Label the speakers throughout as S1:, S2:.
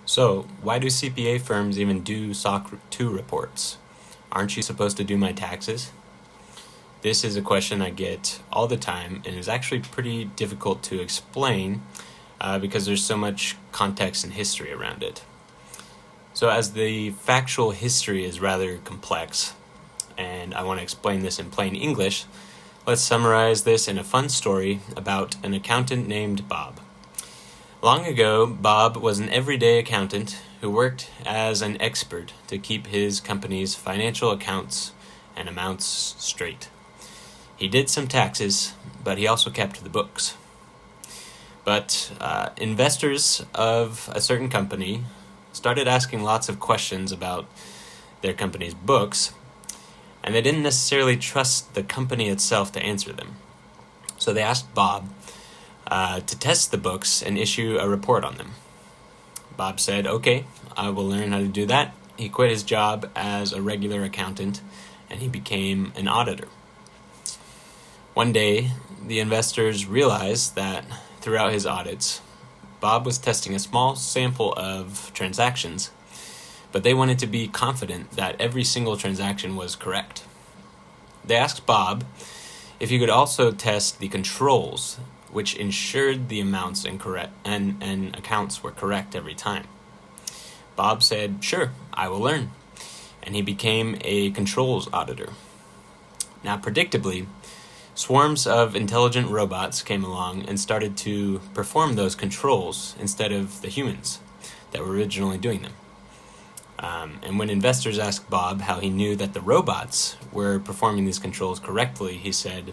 S1: So, why do CPA firms even do SOC 2 reports? Aren't you supposed to do my taxes? This is a question I get all the time and is actually pretty difficult to explain because there's so much context and history around it. So as the factual history is rather complex, and I want to explain this in plain English, let's summarize this in a fun story about an accountant named Bob. Long ago, Bob was an everyday accountant who worked as an expert to keep his company's financial accounts and amounts straight. He did some taxes, but he also kept the books. But investors of a certain company started asking lots of questions about their company's books, and they didn't necessarily trust the company itself to answer them. So they asked Bob to test the books and issue a report on them. Bob said, "Okay, I will learn how to do that." He quit his job as a regular accountant, and he became an auditor. One day, the investors realized that throughout his audits, Bob was testing a small sample of transactions, but they wanted to be confident that every single transaction was correct. They asked Bob if he could also test the controls, which ensured the amounts and accounts were correct every time. Bob said, "Sure, I will learn," and he became a controls auditor. Now, predictably, swarms of intelligent robots came along and started to perform those controls instead of the humans that were originally doing them. And when investors asked Bob how he knew that the robots were performing these controls correctly, he said,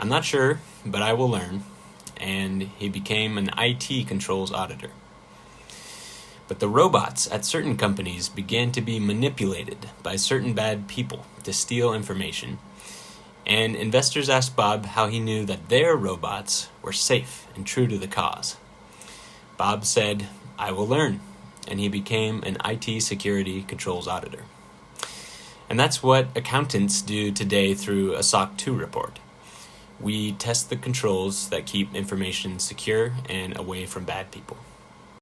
S1: "I'm not sure, but I will learn." And he became an IT controls auditor. But the robots at certain companies began to be manipulated by certain bad people to steal information, and investors asked Bob how he knew that their robots were safe and true to the cause. Bob said, "I will learn," and he became an IT security controls auditor. And that's what accountants do today through a SOC 2 report. We test the controls that keep information secure and away from bad people.